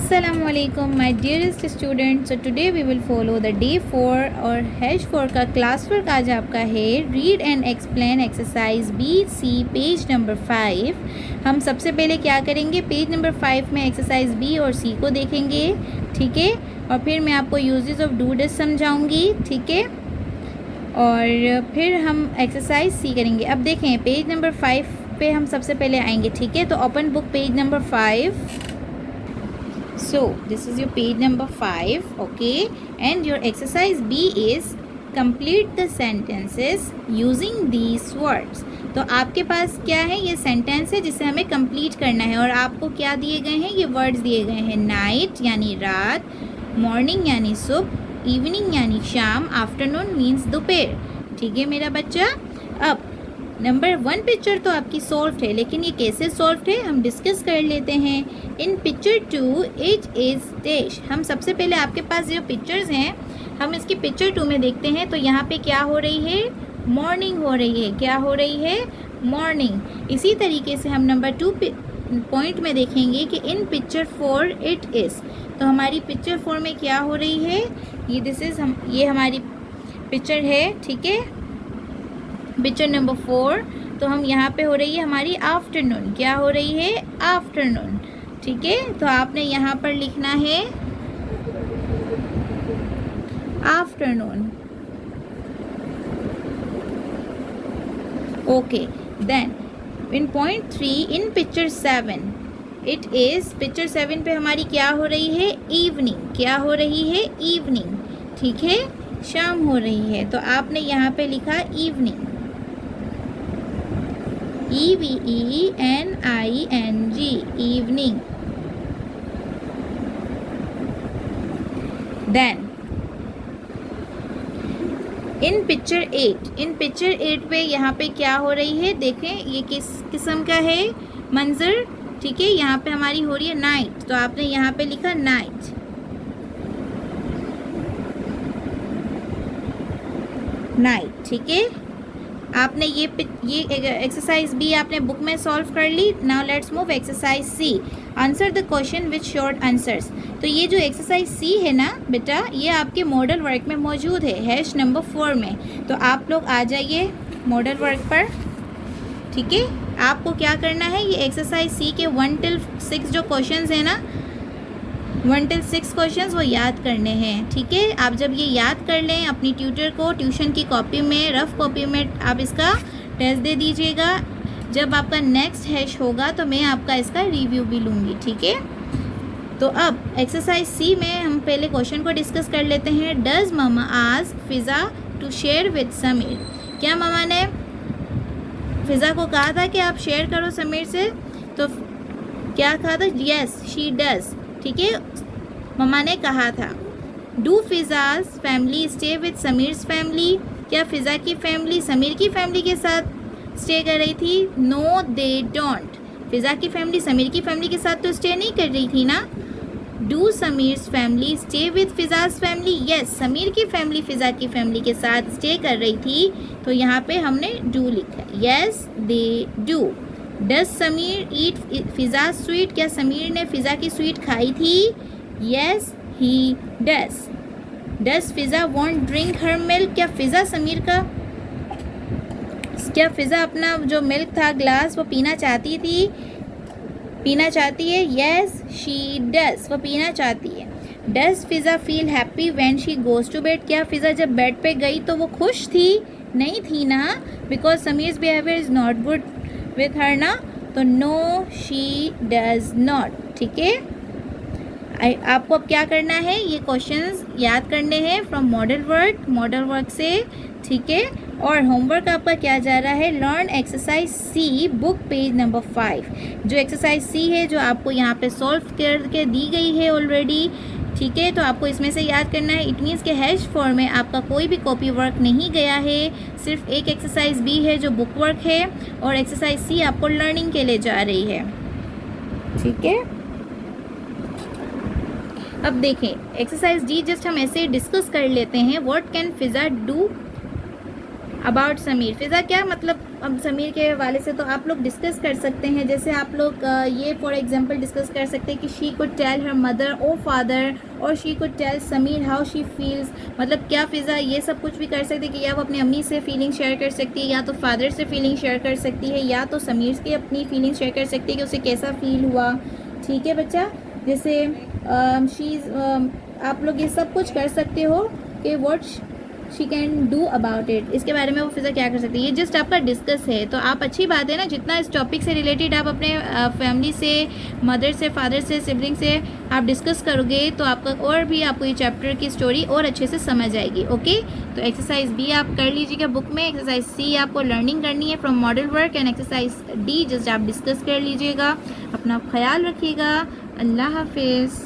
Assalamualaikum my dearest students. So today we will follow the day 4 और H4 का class work आज आपका है read and explain exercise BC page number 5। हम सबसे पहले क्या करेंगे, पेज नंबर 5 में एक्सरसाइज B और C को देखेंगे, ठीक है। और फिर मैं आपको यूजेस ऑफ डू डज समझाऊंगी, ठीक है। और फिर हम एक्सरसाइज C करेंगे। अब देखें पेज नंबर 5 पे हम सबसे पहले आएंगे, ठीक है। तो open book page number 5। So this is your page number 5, okay, and your exercise B is complete the sentences using these words। तो आपके पास क्या है, ये सेंटेंस है जिसे हमें कंप्लीट करना है। और आपको क्या दिए गए हैं, ये वर्ड्स दिए गए हैं। नाइट यानी रात, मॉर्निंग यानी सुबह, इवनिंग यानी शाम, आफ्टरनून मीन्स दोपहर, ठीक है मेरा बच्चा। अब नंबर 1 पिक्चर तो आपकी सॉल्व है, लेकिन ये कैसे सॉल्व है हम डिस्कस कर लेते हैं। इन पिक्चर 2 इट इज़ डैश। हम सबसे पहले आपके पास जो पिक्चर्स हैं हम इसकी पिक्चर 2 में देखते हैं। तो यहाँ पे क्या हो रही है, मॉर्निंग हो रही है। क्या हो रही है, मॉर्निंग। इसी तरीके से हम नंबर 2 पॉइंट में देखेंगे कि इन पिक्चर 4 इट इज़। तो हमारी पिक्चर 4 में क्या हो रही है, ये हमारी पिक्चर है, ठीक है, पिक्चर नंबर 4। तो हम यहाँ पे हो रही है हमारी आफ्टरनून। क्या हो रही है, आफ्टरनून, ठीक है। तो आपने यहाँ पर लिखना है afternoon, okay. Then in point 3 in picture 7 it is. Picture 7 पे हमारी क्या हो रही है, इवनिंग। क्या हो रही है, इवनिंग, ठीक है, शाम हो रही है। तो आपने यहाँ पे लिखा इवनिंग, EVENING, evening। Then इन पिक्चर 8 पे यहाँ पे क्या हो रही है, देखें ये किस किस्म का है मंजर, ठीक है। यहाँ पे हमारी हो रही है नाइट। तो आपने यहाँ पे लिखा नाइट, ठीक है। आपने ये एक्सरसाइज बी आपने बुक में सॉल्व कर ली। Now let's move exercise C, answer the question with short answers. तो ये जो एक्सरसाइज सी है ना बेटा, ये आपके मॉडल वर्क में मौजूद है, हैश नंबर 4 में। तो आप लोग आ जाइए मॉडल वर्क पर, ठीक है। आपको क्या करना है, ये एक्सरसाइज सी के 1 till 6 जो क्वेश्चन है ना, 1 till 6 क्वेश्चंस वो याद करने हैं, ठीक है। आप जब ये याद कर लें अपनी ट्यूटर को ट्यूशन की कॉपी में, रफ कॉपी में आप इसका टेस्ट दे दीजिएगा। जब आपका नेक्स्ट हैश होगा तो मैं आपका इसका रिव्यू भी लूँगी, ठीक है। तो अब एक्सरसाइज सी में हम पहले क्वेश्चन को डिस्कस कर लेते हैं। Does mama ask Fiza to share with Sameer. क्या ममा ने फिज़ा को कहा था कि आप शेयर करो समीर से? तो क्या कहा था, यस शी डज, ठीक है, ममा ने कहा था। Do Fiza's family stay with Sameer's family. क्या फ़िज़ा की फैमिली समीर की फैमिली के साथ स्टे कर रही थी? No they don't. फ़िज़ा की फैमिली समीर की फैमिली के साथ तो स्टे नहीं कर रही थी ना। Do Sameer's family stay with Fiza's family. Yes, Sameer की फैमिली फ़िज़ा की फैमिली के साथ स्टे कर रही थी। तो यहाँ पे हमने डू लिखा, yes they do. Does Sameer eat Fiza sweet. क्या समीर ने फ़िज़ा की स्वीट खाई थी? Yes he does. Does Fiza want drink her milk. क्या फ़िज़ा फ़िज़ा अपना जो मिल्क था ग्लास वो पीना चाहती है? यस शी डज, वो पीना चाहती है। Does Fiza feel happy when she goes to bed. क्या फ़िज़ा जब बेड पे गई तो वो खुश थी? नहीं थी ना, because Sameer's behaviour is not good with her ना। तो नो शी डज नॉट, ठीक है। आपको अब क्या करना है, ये क्वेश्चंस याद करने हैं फ्रॉम मॉडल वर्क से, ठीक है। और होमवर्क आपका क्या जा रहा है, लर्न एक्सरसाइज सी बुक पेज नंबर 5। जो एक्सरसाइज सी है जो आपको यहाँ पे सॉल्व करके दी गई है ऑलरेडी, ठीक है। तो आपको इसमें से याद करना है। इट मीन्स के हैश 4 में आपका कोई भी कॉपी वर्क नहीं गया है, सिर्फ एक एक्सरसाइज बी है जो बुक वर्क है, और एक्सरसाइज सी आपको लर्निंग के लिए जा रही है, ठीक है। अब देखें एक्सरसाइज डी, जस्ट हम ऐसे डिस्कस कर लेते हैं। What can Fiza do about Sameer. Fiza क्या मतलब अब समीर के हवाले से तो आप लोग डिस्कस कर सकते हैं। जैसे आप लोग ये फॉर एग्जांपल डिस्कस कर सकते हैं कि she could tell her mother or father, और she could tell Sameer how she feels. मतलब क्या फ़िज़ा ये सब कुछ भी कर सकती है कि या वो अपनी अम्मी से फीलिंग शेयर कर सकती है, या तो फादर से फीलिंग शेयर कर सकती है, या तो समीर से अपनी फीलिंग शेयर कर सकती है कि उसे कैसा फ़ील हुआ। ठीक है बच्चा, जैसे आप लोग ये सब कुछ कर सकते हो कि what she can do about it, इसके बारे में वो फिज़ा क्या कर सकती है। ये जस्ट आपका डिस्कस है, तो आप अच्छी बात है ना, जितना इस टॉपिक से रिलेटेड आप अपने फैमिली से, मदर से, फादर से, सिबलिंग से आप डिस्कस करोगे तो आपका और भी आपको ये चैप्टर की स्टोरी और अच्छे से समझ आएगी। ओके, तो एक्सरसाइज बी आप कर लीजिएगा बुक में, एक्सरसाइज सी आपको लर्निंग करनी है from model work, and exercise D just आप डिस्कस कर लीजिएगा। अपना ख्याल रखिएगा, अल्लाह हाफिज़।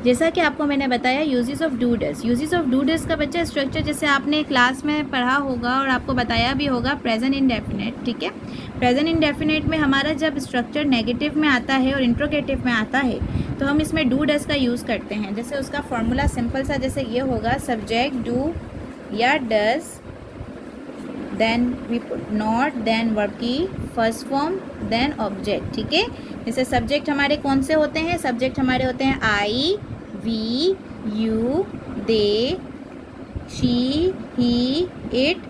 जैसा कि आपको मैंने बताया uses of do does. Uses of do does का बच्चा स्ट्रक्चर जैसे आपने क्लास में पढ़ा होगा और आपको बताया भी होगा, प्रेजेंट इंडेफिनिट। ठीक है, प्रेजेंट इंडेफिनिट में हमारा जब स्ट्रक्चर नेगेटिव में आता है और इंट्रोगेटिव में आता है तो हम इसमें डू डज का यूज़ करते हैं। जैसे उसका फॉर्मूला सिंपल सा जैसे ये होगा, सब्जेक्ट डू या does, then we put not, then verb की फर्स्ट फॉर्म, देन ऑब्जेक्ट। ठीक है, जैसे सब्जेक्ट हमारे कौन से होते हैं, सब्जेक्ट हमारे होते हैं I, we, you, they, she, he, it,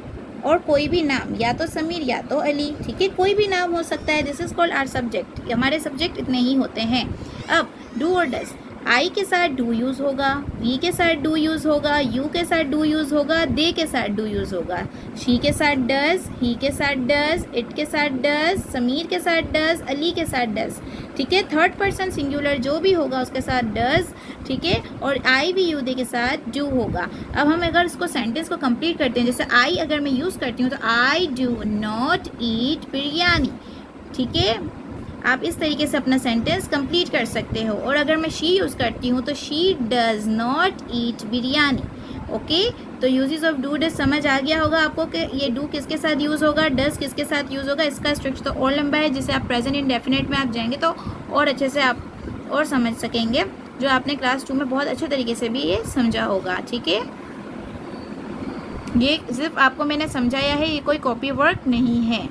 और कोई भी नाम, या तो समीर या तो अली। ठीक है, कोई भी नाम हो सकता है। This is called our subject. हमारे सब्जेक्ट इतने ही होते हैं। अब डू और डज, आई के साथ डू यूज़ होगा, वी के साथ डू यूज़ होगा, यू के साथ डू यूज़ होगा, दे के साथ डू यूज़ होगा, शी के साथ डज, ही के साथ डज, इट के साथ डज, समीर के साथ डज, अली के साथ डज। ठीक है, थर्ड पर्सन सिंगुलर जो भी होगा उसके साथ डज। ठीक है, और आई, वी, यू, दे के साथ डू होगा। अब हम अगर इसको सेंटेंस को कंप्लीट करते हैं, जैसे आई अगर मैं यूज़ करती हूँ तो I do not eat biryani. ठीक है, आप इस तरीके से अपना सेंटेंस कंप्लीट कर सकते हो। और अगर मैं शी यूज़ करती हूँ तो she does not eat biryani. Okay, तो यूजेस ऑफ डू डज समझ आ गया होगा आपको कि ये डू किसके साथ यूज़ होगा, डज किसके साथ यूज़ होगा। इसका स्ट्रक्चर तो और लंबा है, जिसे आप प्रेजेंट इंडेफिनिट में आप जाएंगे तो और अच्छे से आप और समझ सकेंगे, जो आपने क्लास 2 में बहुत अच्छे तरीके से भी ये समझा होगा। ठीक है, ये सिर्फ आपको मैंने समझाया है, ये कोई कॉपी वर्क नहीं है।